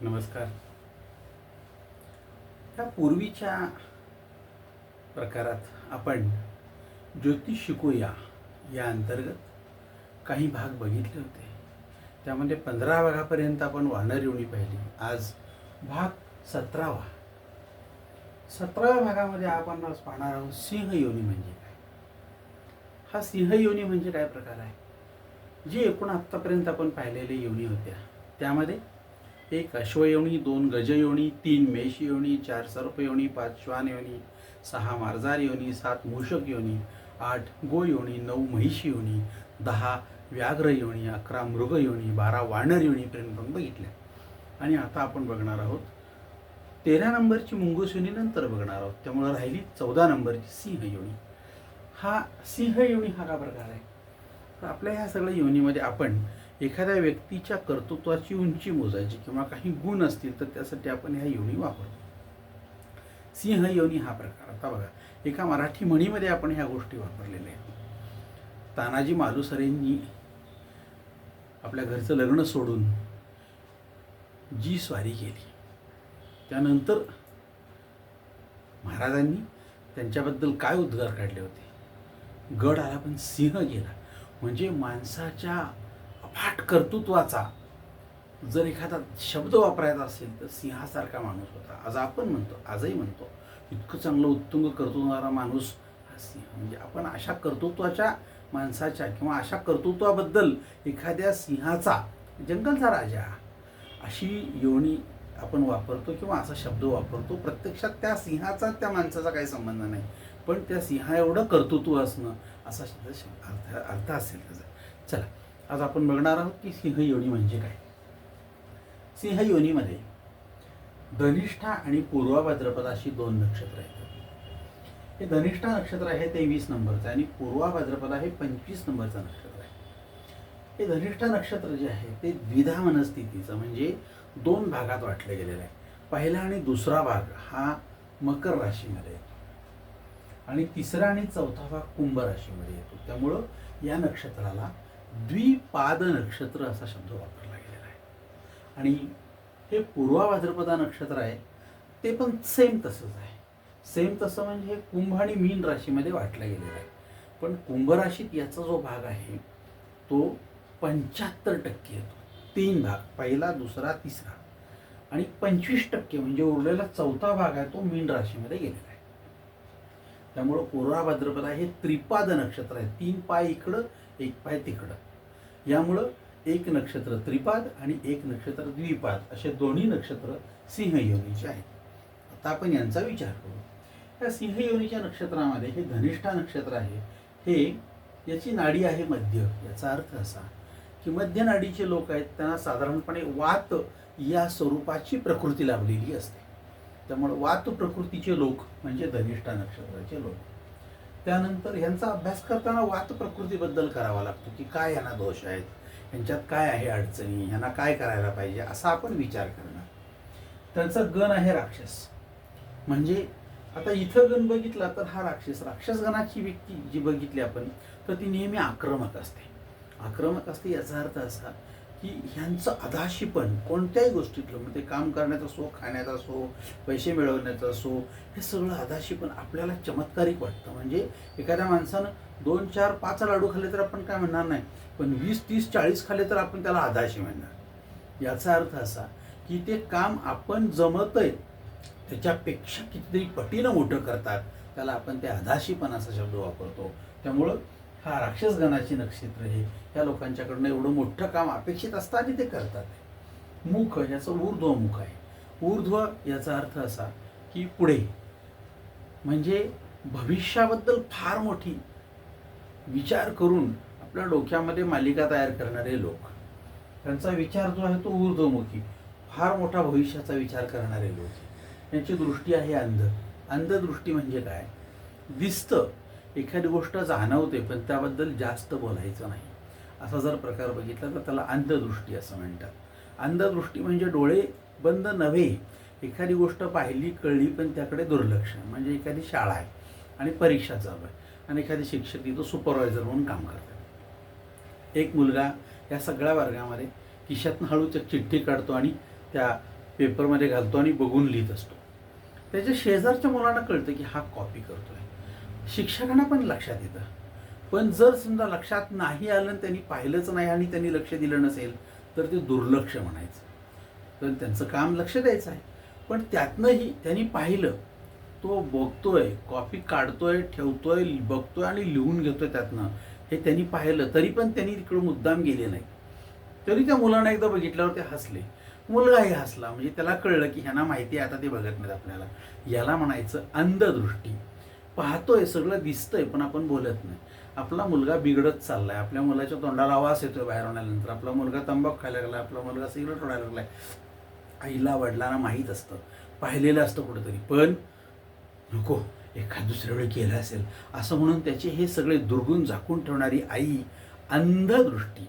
नमस्कार. त्या पूर्वीच्या प्रकारात आपण ज्योतिष शिकूया या अंतर्गत काही भाग बघितले होते. त्यामध्ये 15 भागापर्यंत आपण वानर योनी पाहिली. आज भाग 17वा. 17व्या भागामध्ये आपण आज पाहणार आहोत सिंह योनी म्हणजे काय. हा सिंह योनी म्हणजे काय प्रकार आहे. जे एकूण आत्तापर्यंत आपण पाहिलेले योनी होत्या त्यामध्ये 1 अश्वयोनी, 2 गजयोनी, 3 मेष योनी, 4 सर्प योनी, 5 श्वान योनी, 6 मार्जार योनी, 7 मूषक योनी, 8 गो योनी, 9 महिष योनी, 10 व्याघ्र योनी, 11 मृग योनी, 12 वानर योनीपर्यंत आपण बघितल्या. आणि आता आपण बघणार आहोत 13 नंबरची मुंगूस योनी नंतर बघणार आहोत. त्यामुळे राहिली 14 नंबरची सिंह योनी. हा सिंह योनी हा का प्रकार आहे. तर आपल्या ह्या सगळ्या योनीमध्ये आपण एखाद्या व्यक्तीच्या कर्तृत्वाची उंची मोजायची किंवा काही गुण असतील तर त्यासाठी आपण ह्या योनी वापरतो. सिंह योनी हा प्रकार. आता बघा, एका मराठी म्हणीमध्ये आपण ह्या गोष्टी वापरलेल्या आहेत. तानाजी मालुसरेंनी आपल्या घरचं लग्न सोडून जी स्वारी केली, त्यानंतर महाराजांनी त्यांच्याबद्दल काय उद्गार काढले होते. गड आला पण सिंह गेला. म्हणजे माणसाच्या अफाट कर्तृत्वाचा जर एखादा शब्द वापरायचा असेल तर सिंहासारखा माणूस होता. आज आपण म्हणतो, आजही म्हणतो, इतकं चांगलं उत्तुंग कर्तृत्वणारा माणूस हा सिंह. म्हणजे आपण अशा कर्तृत्वाच्या माणसाच्या किंवा अशा कर्तृत्वाबद्दल एखाद्या सिंहाचा, जंगलचा राजा, अशी योनी आपण वापरतो किंवा असा शब्द वापरतो. प्रत्यक्षात त्या सिंहाचा त्या माणसाचा काही संबंध नाही, पण त्या सिंहा एवढं कर्तृत्व असणं असा शब्द अर्थ असेल त्याचा. चला, आज आपण बघणार आहोत की सिंह योनी म्हणजे काय. सिंह योनीमध्ये धनिष्ठा आणि पूर्वा भाद्रपद अशी 2 नक्षत्र आहेत. हे धनिष्ठा नक्षत्र आहे ते 20 नंबरचं आणि पूर्वा भाद्रपद आहे 25 नंबरचं नक्षत्र आहे. हे धनिष्ठा नक्षत्र जे आहे ते द्विधा मनस्थितीचं म्हणजे 2 भागात वाटले गेलेलं आहे. पहिला आणि दुसरा भाग हा मकर राशीमध्ये येतो आणि तिसरा आणि चौथा भाग कुंभ राशीमध्ये येतो. त्यामुळं या नक्षत्राला द्विपाद नक्षत्र असा शब्द वापरला गेलेला आहे. आणि हे पूर्वा भाद्रपदा नक्षत्र आहे ते पण सेम तसंच आहे. सेम तसं म्हणजे हे कुंभ आणि मीन राशीमध्ये वाटलं गेलेलं आहे. पण कुंभ राशीत याचा जो भाग आहे तो 75% येतो. 3 भाग, पहिला, दुसरा, तिसरा, आणि 25% म्हणजे उरलेला चौथा भाग आहे तो मीन राशीमध्ये गेलेला आहे. त्यामुळं पूर्वा भाद्रपदा हे त्रिपाद नक्षत्र आहे. 3 पाय इकडं, 1 पाय तिकडं. यामुळं 1 नक्षत्र त्रिपाद आणि 1 नक्षत्र द्विपाद असे दोन्ही नक्षत्र सिंह योनीचे आहेत. आता आपण यांचा विचार करू. या सिंह योनीच्या नक्षत्रामध्ये हे धनिष्ठा नक्षत्र आहे. हे याची नाडी आहे मध्य. याचा अर्थ असा की मध्य नाडीचे लोक आहेत त्यांना साधारणपणे वात या स्वरूपाची प्रकृती लाभलेली असते. त्यामुळे वात प्रकृतीचे लोक म्हणजे धनिष्ठा नक्षत्राचे लोक. त्यानंतर यांचा अभ्यास करताना वात प्रकृतीबद्दल करावा लागतो की काय यांना दोष आहेत, यांच्यात काय आहे अडचणी, यांना काय करायला पाहिजे असा आपण विचार करणार. त्यांचा गण आहे राक्षस. म्हणजे आता इथं गण बघितला तर हा राक्षस गणाची व्यक्ती जी बघितली आपण तर ती नेहमी आक्रमक असते. आक्रमक असते याचा अर्थ असा की ह्यांचं अधाशीपण कोणत्याही गोष्टीतलं, म्हणजे काम करण्याचा असो, खाण्याचा असो, पैसे मिळवण्याचा असो, हे सगळं अधाशीपण आपल्याला चमत्कारिक वाटतं. म्हणजे एखाद्या माणसानं 2, 4, 5 लाडू खाल्ले तर आपण काय म्हणणार नाही, पण 20, 30, 40 खाल्ले तर आपण त्याला अधाशी म्हणणार. याचा अर्थ असा की ते काम आपण जमतंय त्याच्यापेक्षा कितीतरी पटीनं मोठं करतात, त्याला आपण ते अधाशीपण असा शब्द वापरतो. त्यामुळं हा राक्षसगणाची नक्षत्र हे या लोकांच्याकडनं एवढं मोठं काम अपेक्षित असतं आणि ते करतात. मुख याचं ऊर्ध्व मुख आहे. ऊर्ध्व याचा अर्थ असा की पुढे, म्हणजे भविष्याबद्दल फार मोठी विचार करून आपल्या डोक्यामध्ये मालिका तयार करणारे लोक, त्यांचा विचार जो आहे तो ऊर्ध्वमुखी, फार मोठा भविष्याचा विचार करणारे लोक. यांची दृष्टी आहे अंध. अंधदृष्टी म्हणजे काय, दिसतं, एखादी गोष्ट जाणवते पण त्याबद्दल जास्त बोलायचं नाही, असा जर प्रकार बघितला तर त्याला अंधदृष्टी असं म्हणतात. अंधदृष्टी म्हणजे डोळे बंद नव्हे, एखादी गोष्ट पाहिली कळली पण त्याकडे दुर्लक्ष. म्हणजे एखादी शाळा आहे आणि परीक्षा चालू आहे आणि एखादी शिक्षक तिथं सुपरवायझर म्हणून काम करतात. एक मुलगा या सगळ्या वर्गामध्ये खिशातनं हळूच एक चिठ्ठी काढतो आणि त्या पेपरमध्ये घालतो आणि बघून लिहित असतो. त्याच्या शेजारच्या मुलांना कळतं की हा कॉपी करतोय. शिक्षकांना पण लक्षात येतं. पण जर समजा लक्षात नाही आलं आणि त्यांनी पाहिलंच नाही आणि त्यांनी लक्ष दिलं नसेल तर ते दुर्लक्ष म्हणायचं. तर त्यांचं काम लक्ष द्यायचं आहे. पण त्यातनंही त्यांनी पाहिलं, तो बघतोय, कॉपी काढतोय, ठेवतोय, बघतोय आणि लिहून घेतोय त्यातनं, हे त्यांनी पाहिलं, तरी पण त्यांनी तिकडं मुद्दाम गेले नाही. तरी त्या मुलांना एकदा बघितल्यावर ते हसले. मुलगाही हसला. म्हणजे त्याला कळलं की ह्यांना माहिती आहे आता ते बघत नाहीत आपल्याला. याला म्हणायचं अंधदृष्टी. पाहतोय, सगळं दिसतंय, पण आपण बोलत नाही. आपला मुलगा बिघडत चाललाय, आपल्या मुलाच्या तोंडाला आवाज येतोय बाहेर आल्यानंतर, आपला मुलगा तंबाखू खायला लागला, आपला मुलगा सिगरेट ओढायला लागलाय, आईला वडिलांना माहीत असतं, पाहिलेलं असतं कुठंतरी, पण नको एखाद दुसऱ्या वेळी केलं असेल असं म्हणून त्याचे हे सगळे दुर्गुण झाकून ठेवणारी आई अंधदृष्टी,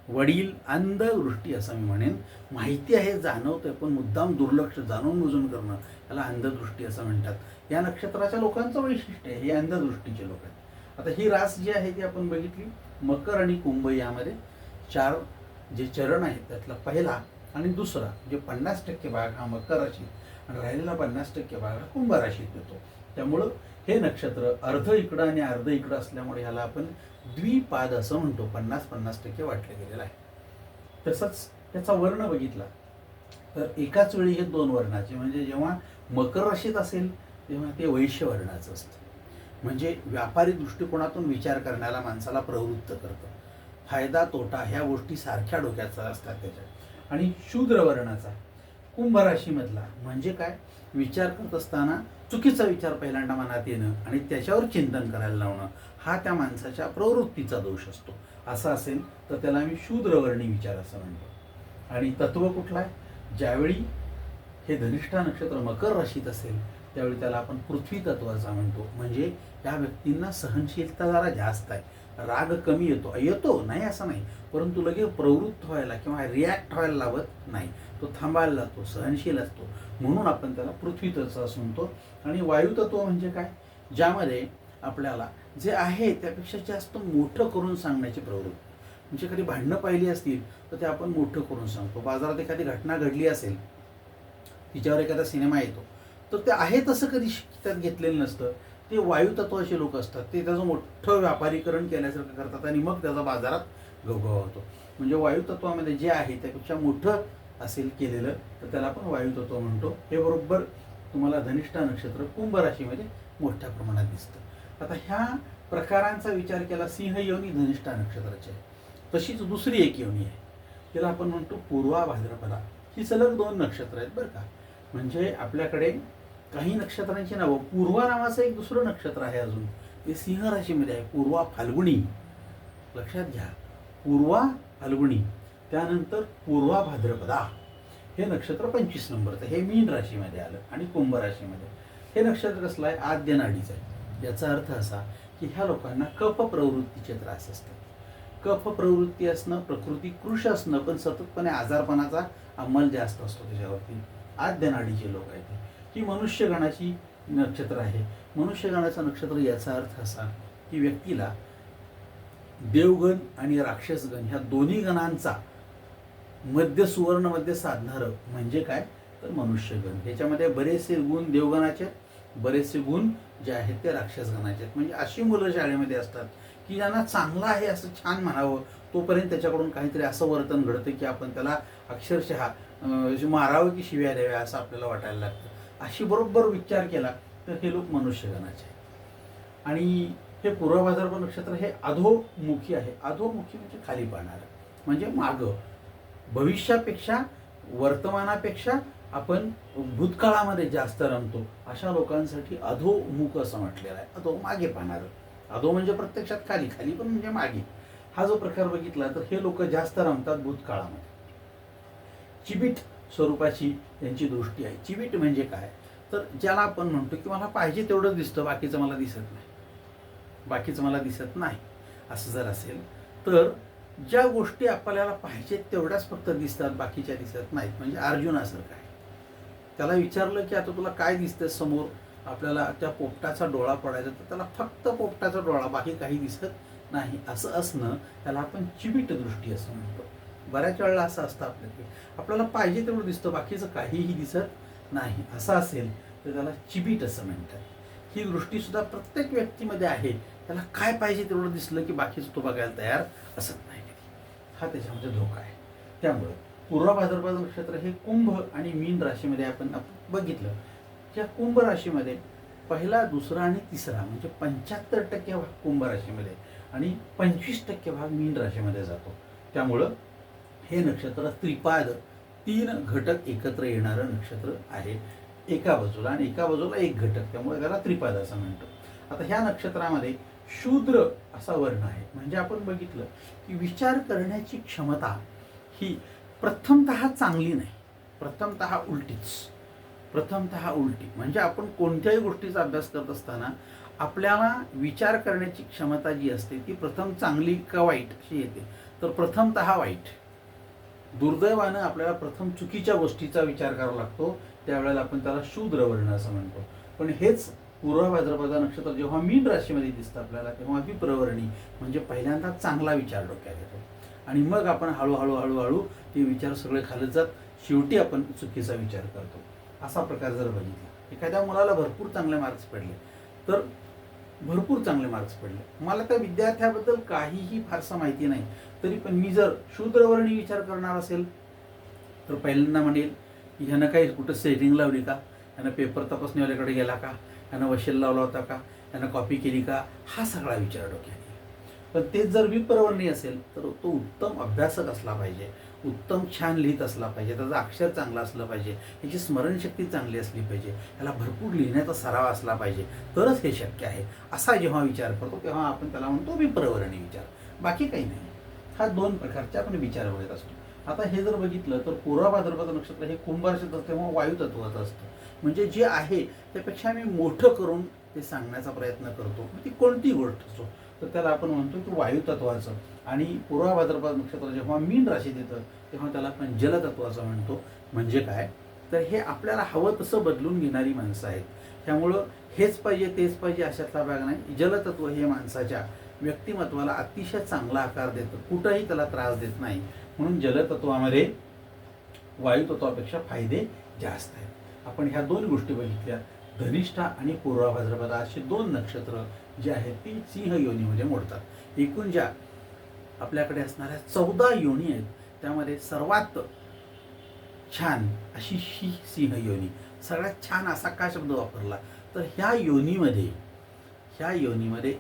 वडील अंधदृष्टी असं मी म्हणेन. माहिती आहे, जाणवतंय, पण मुद्दाम दुर्लक्ष, जाणून बुजून करणं, याला अंधदृष्टी असं म्हणतात. या नक्षत्राच्या लोकांचं वैशिष्ट्य आहे, हे अंधदृष्टीचे लोक आहेत. आता ही रास जी आहे ती आपण बघितली. मकर आणि कुंभ यामध्ये 4 जे चरण आहेत त्यातला पहिला आणि दुसरा जे 50% भाग हा मकर राशीत आणि राहिलेला 50% भाग हा कुंभ राशीत येतो. त्यामुळं हे नक्षत्र अर्ध इकडं आणि अर्ध इकडं असल्यामुळे ह्याला आपण द्विपाद असं म्हणतो. 50-50% वाटलं गेलेलं आहे. तसंच त्याचा वर्ण बघितला तर एकाच वेळी हे 2 वर्णाचे, म्हणजे जेव्हा मकर राशीत असेल तेव्हा ते वैश्य वर्णाचं असतं. म्हणजे व्यापारी दृष्टिकोनातून विचार करण्याला माणसाला प्रवृत्त करतं. फायदा तोटा ह्या गोष्टी सारख्या डोक्याचा असतात त्याच्यात. आणि शूद्र वर्णाचा कुंभ राशीमधला म्हणजे काय, विचार करत असताना चुकीचा विचार पहिल्यांदा मनात येणं आणि त्याच्यावर चिंतन करायला लावणं, हा त्या माणसाच्या प्रवृत्तीचा दोष असतो. असं असेल तर त्याला मी शूद्रवर्णी विचार असं म्हणतो. आणि तत्व कुठला आहे, ज्यावेळी हे धनिष्ठा नक्षत्र मकर राशीत असेल त्यावेळी त्याला आपण पृथ्वी तत्वाचा म्हणतो. म्हणजे त्या व्यक्तींना सहनशीलता जरा जास्त आहे, राग कमी येतो नाही असं नाही, परंतु लगेच प्रवृत्त व्हायला किंवा रिॲक्ट व्हायला लावत नाही, तो थांबायला लागतो, सहनशील असतो, म्हणून आपण त्याला पृथ्वी तत्व असं म्हणतो. आणि वायुतत्व म्हणजे काय, ज्यामध्ये आपल्याला जे आहे त्यापेक्षा जास्त मोठं करून सांगण्याची प्रवृत्ती. म्हणजे कधी भांडणं पाहिली असतील तर ते आपण मोठं करून सांगतो. बाजारात एखादी घटना घडली असेल, तिच्यावर एखादा सिनेमा येतो, तर ते आहे तसं कधी त्यात घेतलेलं नसतं. ते वायुतत्वाचे लोक असतात, ते त्याचं मोठं व्यापारीकरण केल्यासारखं करतात आणि मग त्याचा बाजारात गवगवा होतो. म्हणजे वायुतत्वामध्ये जे आहे त्यापेक्षा मोठं असेल केलेलं तर त्याला आपण वायुतत्व म्हणतो. हे बरोबर तुम्हाला धनिष्ठा नक्षत्र कुंभ राशीमध्ये मोठ्या प्रमाणात दिसतं. आता ह्या प्रकारांचा विचार केला, सिंह योनी धनिष्ठा नक्षत्राची आहे. तशीच दुसरी एक योनी आहे, तिला आपण म्हणतो पूर्वा भाद्रपदा. ही सलग 2 नक्षत्र आहेत बरं का. म्हणजे आपल्याकडे काही नक्षत्रांची नावं, पूर्वा नावाचं एक दुसरं नक्षत्र आहे अजून, ते सिंह राशीमध्ये आहे, पूर्वा फाल्गुनी. लक्षात घ्या, पूर्वा फाल्गुनी, त्यानंतर पूर्वा भाद्रपदा. हे नक्षत्र 25 नंबरचं, हे मीन राशीमध्ये आलं. आणि कुंभ राशीमध्ये हे नक्षत्र कसलं आहे, आद्य नाडीचं आहे. याचा अर्थ असा की ह्या लोकांना कफ प्रवृत्तीचे त्रास असतात. कफ प्रवृत्ती असणं, प्रकृती कृश असणं, पण सततपणे आजारपणाचा अंमल जास्त असतो त्याच्यावरती. आद्य नाडीचे लोक आहेत. ही मनुष्यगणाची नक्षत्र आहे. मनुष्यगणाचं नक्षत्र याचा अर्थ असा की व्यक्तीला देवगण आणि राक्षसगण ह्या दोन्ही गणांचा मध्य सुवर्णमध्ये साधणारं म्हणजे काय, तर मनुष्यगण. ह्याच्यामध्ये बरेचसे गुण देवगणाचे, बरेचसे गुण जे आहेत ते राक्षसगणाचे आहेत. म्हणजे अशी मुलं शाळेमध्ये असतात की ज्यांना चांगलं आहे असं छान म्हणावं, तोपर्यंत त्याच्याकडून काहीतरी असं वर्तन घडतं की आपण त्याला अक्षरशः मारावं की शिव्या द्याव्या असं आपल्याला वाटायला लागतं. अशी बरोबर विचार केला तर हे लोक मनुष्यगणाचे आहेत. आणि हे पूर्व भाद्रपद नक्षत्र हे अधोमुखी आहे. अधोमुखी म्हणजे खाली पाहणारं, म्हणजे मागं, भविष्यापेक्षा वर्तमानापेक्षा आपण भूतकाळामध्ये जास्त रमतो, अशा लोकांसाठी अधोमुख असं म्हटलेलं आहे. अधो मागे पाहणारं. अधो म्हणजे प्रत्यक्षात खाली, खाली पण म्हणजे मागे. हा जो प्रकार बघितला तर हे लोक जास्त रमतात भूतकाळामध्ये. चिबीट स्वरूपाची त्यांची दृष्टी आहे. चिबीट म्हणजे काय, तर ज्याला आपण म्हणतो की मला पाहिजे तेवढंच दिसतं, बाकीचं मला दिसत नाही, बाकीचं मला दिसत नाही असं जर असेल तर ज्या गोष्टी आपल्याला पाहिजेत तेवढ्याच फक्त दिसतात, बाकीच्या दिसत नाहीत. म्हणजे अर्जुनासारखं आहे. त्याला विचारलं की आता तुला काय दिसतंय समोर, आपल्याला त्या पोपटाचा डोळा पडायचा तर त्याला फक्त पोपटाचा डोळा, बाकी काही दिसत नाही. असं असणं त्याला आपण चिबीट दृष्टी असं म्हणतो. बऱ्याच वेळेला असं असतं आपल्याला पाहिजे तेवढं दिसतं, बाकीचं काहीही दिसत नाही. असं असेल तर त्याला चिबीट असं म्हणतात. ही दृष्टीसुद्धा प्रत्येक व्यक्तीमध्ये आहे. त्याला काय पाहिजे तेवढं दिसलं की बाकीचं तो बघायला तयार असत नाही. हा त्याच्यामध्ये धोका आहे. त्यामुळं पूर्व भाद्रपद नक्षत्र हे कुंभ आणि मीन राशीमध्ये आपण बघितलं. या कुंभ राशीमध्ये पहिला, दुसरा आणि तिसरा म्हणजे 75% भाग कुंभ राशीमध्ये आणि 25% भाग मीन राशीमध्ये जातो. त्यामुळं हे नक्षत्र त्रिपाद, 3 घटक एकत्र येणारं नक्षत्र आहे एका बाजूला, आणि एका बाजूला एक घटक, त्यामुळे त्याला त्रिपाद असं म्हणतो. आता ह्या नक्षत्रामध्ये शूद्र असा वर्ण आहे. म्हणजे आपण बघितलं की विचार करण्याची क्षमता ही प्रथमतः चांगली नाही, प्रथमतः उलटी. म्हणजे आपण कोणत्याही गोष्टीचा अभ्यास करत असताना आपल्याला विचार करण्याची क्षमता जी असते ती प्रथम चांगली का वाईट अशी येते. तर प्रथमतः वाईट. दुर्दैवानं आपल्याला प्रथम चुकीच्या गोष्टीचा विचार करावा लागतो, त्यावेळेला आपण त्याला शूद्र वर्ण असं म्हणतो. पण हेच पूर्व भाद्रपद नक्षत्र जेव्हा मीन राशीमध्ये दिसतं आपल्याला, तेव्हा विप्रवर्णी म्हणजे पहिल्यांदा चांगला विचार डोक्यात येतो आणि मग आपण हळूहळू ते विचार सगळे खाली जात, शेवटी आपण चुकीचा विचार करतो. असा प्रकार जर बघितला, एखाद्या मुलाला भरपूर चांगले मार्क्स पडले तर भरपूर चांगले मार्क्स पडले, मला त्या विद्यार्थ्याबद्दल काहीही फारसं माहिती नाही, तरी पण मी जर शूद्रवर्णी विचार करणार असेल तर पहिल्यांदा म्हणेल ह्यानं काही कुठं सेटिंग लावली का, ह्यानं पेपर तपासणीवाल्याकडे गेला का, ह्यानं वशील लावला होता का, ह्यानं कॉपी केली का, हा सगळा विचार डोक्यात. पण तेच जर विप्रवर्णी असेल तर तो उत्तम अभ्यासक असला पाहिजे, उत्तम छान लिहित असला पाहिजे, त्याचं अक्षर चांगलं असलं पाहिजे, याची स्मरणशक्ती चांगली असली पाहिजे, त्याला भरपूर लिहिण्याचा सराव असला पाहिजे, तरच हे शक्य आहे. असा जेव्हा विचार करतो तेव्हा आपण त्याला म्हणतो विप्रवर्णी विचार, बाकी काही नाही. हा 2 प्रकारचे आपण विचार बघत असतो. आता हे जर बघितलं तर पूर्व भाद्रपद नक्षत्र हे कुंभ राशीत असतं, तेव्हा वायू तत्वाचं असतं. म्हणजे जे आहे त्यापेक्षा मी मोठं करून ते सांगण्याचा प्रयत्न करतो, ती कोणती गोष्ट असो, तर त्याला आपण म्हणतो की वायू तत्वाचं. आणि पूर्व भाद्रपद नक्षत्र जेव्हा मीन राशीत येतं तेव्हा त्याला आपण जलतत्वाचं म्हणतो. म्हणजे काय, तर हे आपल्याला हवं तसं बदलून घेणारी माणसं आहेत. त्यामुळं हेच पाहिजे तेच पाहिजे अशातला भाग नाही. जलतत्व हे माणसाच्या व्यक्तिमत्वाला अतिशय चांगला आकार देतं, कुठंही त्याला त्रास देत नाही. म्हणून जलतत्वामध्ये वायुतत्वापेक्षा फायदे जास्त आहेत. आपण ह्या 2 गोष्टी बघितल्या. धनिष्ठा आणि पूर्व भाद्रपद अशी 2 नक्षत्र जी आहेत ती सिंह योनीमध्ये मोडतात. एकूण ज्या आपल्याकडे असणाऱ्या 14 योनी आहेत त्यामध्ये सर्वात छान अशी ही सिंह योनी. सगळ्यात छान असा का शब्द वापरला, तर ह्या योनीमध्ये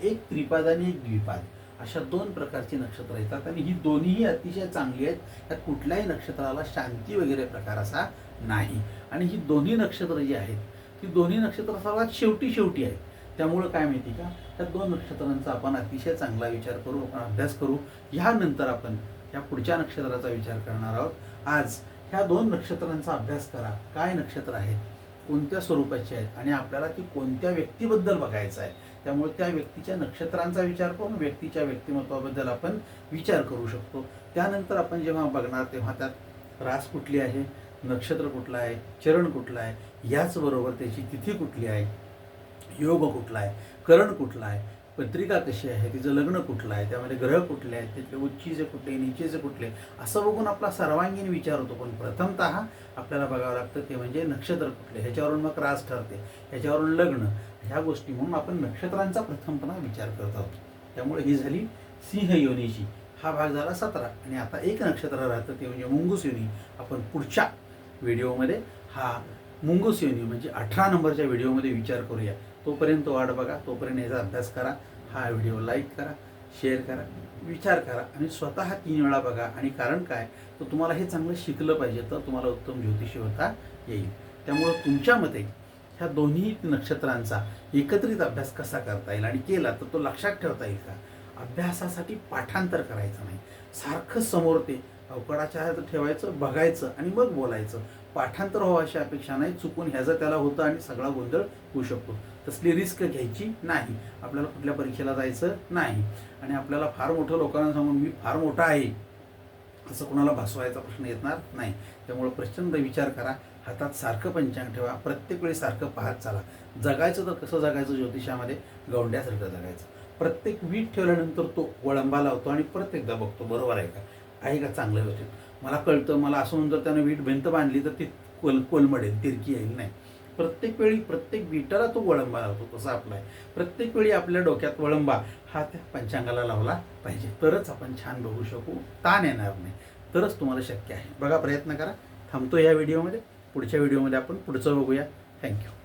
एक त्रिपाद आणि एक द्विपाद अशा 2 प्रकारची नक्षत्र येतात आणि ही दोन्हीही अतिशय चांगली आहेत. त्यात कुठल्याही नक्षत्राला शांती वगैरे प्रकार असा नाही. आणि ही दोन्ही नक्षत्र जी आहेत ती दोन्ही नक्षत्र सर्वात शेवटी आहेत. त्यामुळं काय माहिती का, त्या 2 नक्षत्रांचा आपण अतिशय चांगला विचार करू, आपण अभ्यास करू. ह्यानंतर आपण ह्या पुढच्या नक्षत्राचा विचार करणार आहोत. आज ह्या 2 नक्षत्रांचा अभ्यास करा. काय नक्षत्र आहेत, कोणत्या स्वरूपाचे आहेत आणि आपल्याला ती कोणत्या व्यक्तीबद्दल बघायचं आहे. त्यामुळे त्या व्यक्तीच्या नक्षत्रांचा विचार करून व्यक्तीच्या व्यक्तिमत्वाबद्दल आपण विचार करू शकतो. त्यानंतर आपण जेव्हा बघणार तेव्हा त्यात रास कुठली आहे, नक्षत्र कुठलं आहे, चरण कुठलं आहे, याचबरोबर त्याची तिथी कुठली आहे, योग कुठला आहे, करण कुठला आहे, पत्रिका कशी आहे, तिचं लग्न कुठलं आहे, त्यामध्ये ग्रह कुठले आहेत, तिथले उच्चीचे कुठले, नीचेचे कुठले, असं बघून आपला सर्वांगीण विचार होतो. पण प्रथमतः आपल्याला बघावं लागतं ते म्हणजे नक्षत्र कुठले, ह्याच्यावरून मग रास ठरते, ह्याच्यावरून लग्न, ह्या गोष्टी म्हणून आपण नक्षत्रांचा प्रथमपणा विचार करत आहोत. त्यामुळे ही झाली सिंह योनीची. हा भाग झाला 17. आणि आता एक नक्षत्र राहतं ते म्हणजे मुंगूस योनी. आपण पुढच्या व्हिडिओमध्ये हा मुंगूस योनी म्हणजे 18 नंबरच्या व्हिडिओमध्ये विचार करूया. तोपर्यंत वाट बघा, तोपर्यंत याचा अभ्यास करा. हा व्हिडिओ लाईक करा, शेअर करा, विचार करा आणि स्वतः 3 वेळा बघा. आणि कारण काय, तर तुम्हाला हे चांगलं शिकलं पाहिजे तर तुम्हाला उत्तम ज्योतिषी होता येईल. त्यामुळं तुमच्या मते ह्या दोन्ही नक्षत्रांचा एकत्रित अभ्यास कसा करता येईल आणि केला तर तो लक्षात ठेवता येईल का. अभ्यासासाठी पाठांतर करायचं नाही, सारखं समोर ते अवकाळाच्या ठेवायचं, बघायचं आणि मग बोलायचं. पाठांतर व्हावं अशी अपेक्षा नाही, चुकून ह्याचं त्याला होतं आणि सगळा गोंधळ होऊ शकतो. तसली रिस्क घ्यायची नाही. आपल्याला कुठल्या परीक्षेला जायचं नाही आणि आपल्याला फार मोठं लोकांना सांगून मी फार मोठा आहे असं कोणाला भासवायचा प्रश्न येणार नाही. त्यामुळे प्रचंड विचार करा, हातात सारखं पंचांग ठेवा, प्रत्येक वेळी सारखं पाहत चाला. जगायचं तर कसं जगायचं, ज्योतिषामध्ये गौंड्यासारखं जगायचं. प्रत्येक वीट ठेवल्यानंतर तो वळंबा लावतो आणि परत एकदा बघतो बरोबर आहे का. आहे का चांगलं व्यवस्थित. मला कळतं, मला असं म्हणून जर त्यानं वीट भिंत बांधली तर ती कोलमडेल, तिरकी येईल. नाही, प्रत्येक वेळी प्रत्येक विटाला तो वळंबा लावतो, तसा आपला आहे. प्रत्येक वेळी आपल्या डोक्यात वळंबा हा त्या पंचांगाला लावला पाहिजे, तरच आपण छान बघू शकू, ताण येणार नाही, तरच तुम्हाला शक्य आहे. बघा, प्रयत्न करा. थांबतो या व्हिडिओमध्ये. पुढच्या व्हिडिओमध्ये आपण पुढचं बघूया. थँक्यू.